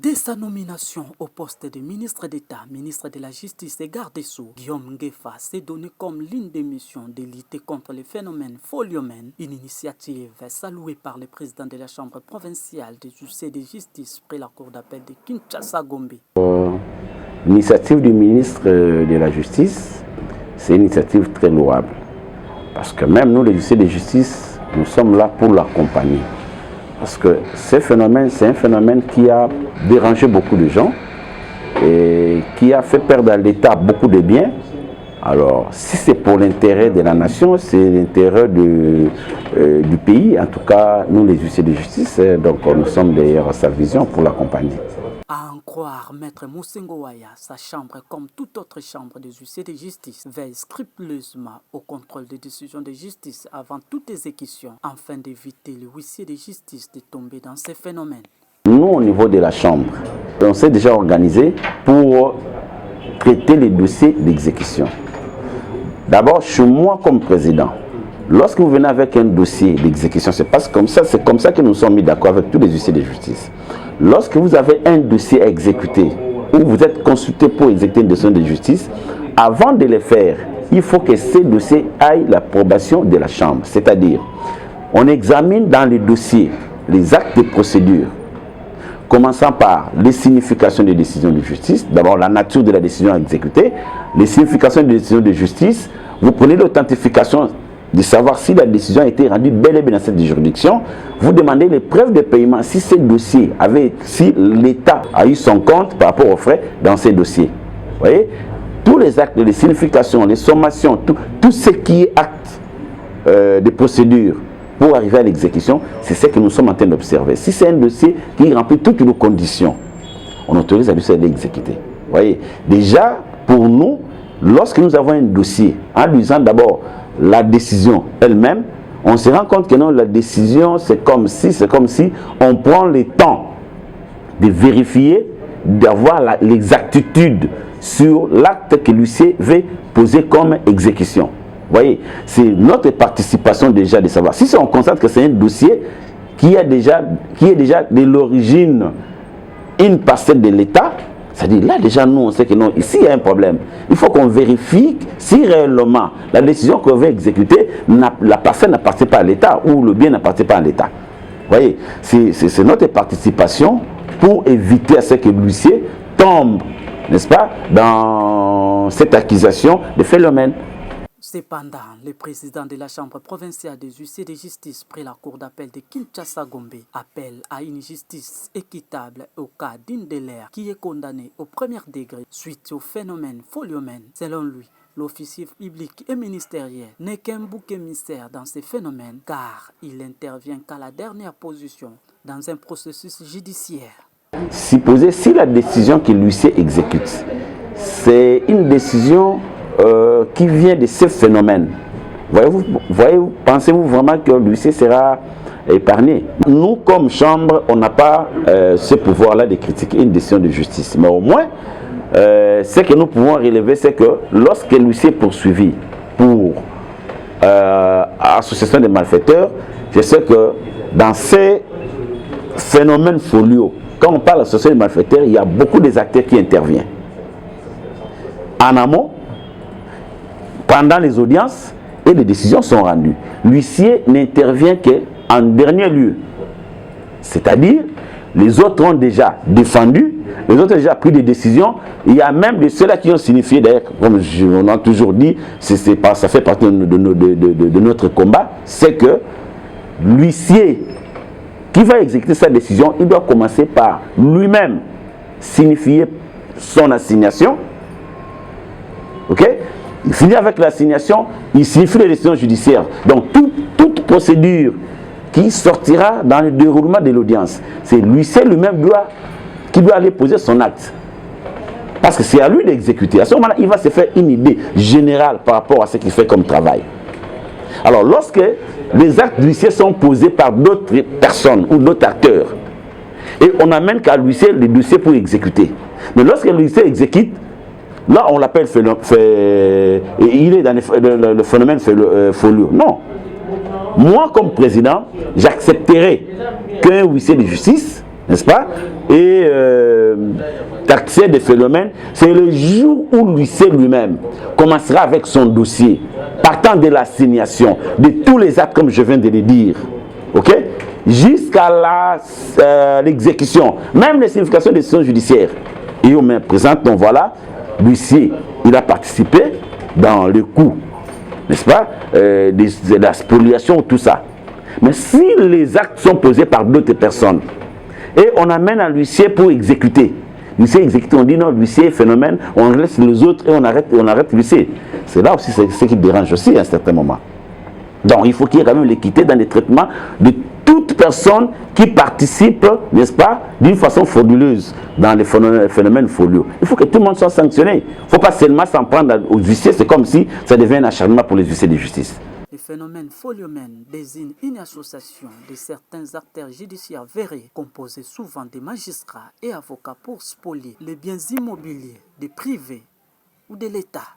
Dès sa nomination au poste de ministre d'État, ministre de la Justice et garde des Sceaux, Guillaume Ngefa s'est donné comme l'une des missions de lutter contre le phénomène foliomène, une initiative saluée par le président de la Chambre provinciale de justice et de justice près la Cour d'appel de Kinshasa-Gombe. L'initiative du ministre de la Justice, c'est une initiative très louable. Parce que même nous, les justices de justice, nous sommes là pour l'accompagner. Parce que ce phénomène, c'est un phénomène qui a dérangé beaucoup de gens et qui a fait perdre à l'État beaucoup de biens. Alors, si c'est pour l'intérêt de la nation, c'est l'intérêt du pays, en tout cas, nous les huissiers de justice, donc nous sommes derrière sa vision pour l'accompagner. À en croire Maître Moussengo Waya, sa chambre, comme toute autre chambre des huissiers de justice, veille scrupuleusement au contrôle des décisions de justice avant toute exécution, afin d'éviter les huissiers de justice de tomber dans ces phénomènes. Nous, au niveau de la chambre, on s'est déjà organisé pour traiter les dossiers d'exécution. D'abord, chez moi comme président, lorsque vous venez avec un dossier d'exécution, c'est comme ça que nous sommes mis d'accord avec tous les huissiers de justice. Lorsque vous avez un dossier à exécuter, ou vous êtes consulté pour exécuter une décision de justice, avant de le faire, il faut que ces dossiers aillent l'approbation de la Chambre. C'est-à-dire, on examine dans les dossiers les actes de procédure, commençant par les significations des décisions de justice, d'abord la nature de la décision à exécuter, les significations des décisions de justice, vous prenez l'authentification de savoir si la décision a été rendue bel et bien dans cette juridiction, vous demandez les preuves de paiement si ces dossiers si l'État a eu son compte par rapport aux frais dans ces dossiers. Vous voyez, tous les actes, les significations, les sommations, tout ce qui est acte de procédure pour arriver à l'exécution, c'est ce que nous sommes en train d'observer. Si c'est un dossier qui remplit toutes nos conditions, on autorise à lui de l'exécuter. Vous voyez, déjà, pour nous, lorsque nous avons un dossier, en lisant d'abord la décision elle-même, on se rend compte que non, la décision, c'est comme si on prend le temps de vérifier, d'avoir l'exactitude sur l'acte que l'huissier veut poser comme exécution. Vous voyez, c'est notre participation déjà de savoir. Si on constate que c'est un dossier qui est déjà de l'origine une parcelle de l'État, c'est-à-dire là déjà nous on sait que non, ici il y a un problème. Il faut qu'on vérifie si réellement la décision qu'on veut exécuter, la parcelle n'appartient pas à l'État ou le bien n'appartient pas à l'État. Vous voyez, c'est notre participation pour éviter à ce que l'huissier tombe, n'est-ce pas, dans cette accusation de phénomène. Cependant, le président de la Chambre provinciale des huissiers de justice près la Cour d'appel de Kinshasa-Gombe appelle à une justice équitable au cas d'Indelaire qui est condamné au premier degré suite au phénomène foliomène. Selon lui, l'officier public et ministériel n'est qu'un bouc émissaire dans ces phénomènes car il intervient qu'à la dernière position dans un processus judiciaire. Supposez si la décision que l'huissier exécute, c'est une décision qui vient de ce phénomène. Voyez-vous, pensez-vous vraiment que l'huissier sera épargné? Nous, comme chambre, on n'a pas ce pouvoir-là de critiquer une décision de justice. Mais au moins, ce que nous pouvons relever, c'est que lorsque l'huissier est poursuivi pour association de malfaiteurs, je sais que dans ces phénomènes foliaux, quand on parle d'association de malfaiteurs, il y a beaucoup des acteurs qui interviennent. En amont, pendant les audiences, et les décisions sont rendues. L'huissier n'intervient qu'en dernier lieu. C'est-à-dire, les autres ont déjà défendu, les autres ont déjà pris des décisions. Il y a même de ceux-là qui ont signifié, d'ailleurs, comme on a toujours dit, ça fait partie de notre combat, c'est que l'huissier qui va exécuter sa décision, il doit commencer par lui-même signifier son assignation. Ok? Il finit avec l'assignation, il signifie les décisions judiciaires. Donc toute procédure qui sortira dans le déroulement de l'audience, c'est l'huissier lui-même qui doit aller poser son acte. Parce que c'est à lui d'exécuter. À ce moment-là, il va se faire une idée générale par rapport à ce qu'il fait comme travail. Alors lorsque les actes d'huissier sont posés par d'autres personnes ou d'autres acteurs, et on amène qu'à l'huissier le dossier pour exécuter. Mais lorsque l'huissier exécute, là, on l'appelle il est dans le phénomène folio. Non. Moi, comme président, j'accepterai qu'un huissier de justice n'est-ce pas, et taxer des phénomènes, c'est le jour où l'huissier lui-même commencera avec son dossier, partant de l'assignation de tous les actes, comme je viens de le dire, ok, jusqu'à l'exécution, même les significations des décisions judiciaires. Et on me présente, donc voilà, l'huissier, il a participé dans le coup, n'est-ce pas, de la spoliation, tout ça. Mais si les actes sont posés par d'autres personnes, et on amène un l'huissier pour exécuter, l'huissier exécute, on dit non, l'huissier phénomène, on laisse les autres et on arrête l'huissier. C'est là aussi ce qui dérange aussi à un certain moment. Donc il faut qu'il y ait quand même l'équité dans les traitements de toute personne qui participe, n'est-ce pas, d'une façon frauduleuse dans les phénomènes frauduleux. Il faut que tout le monde soit sanctionné. Il ne faut pas seulement s'en prendre aux huissiers, c'est comme si ça devient un acharnement pour les huissiers de justice. Le phénomène foliomène désigne une association de certains acteurs judiciaires vérés, composés souvent de magistrats et avocats pour spolier les biens immobiliers des privés ou de l'État.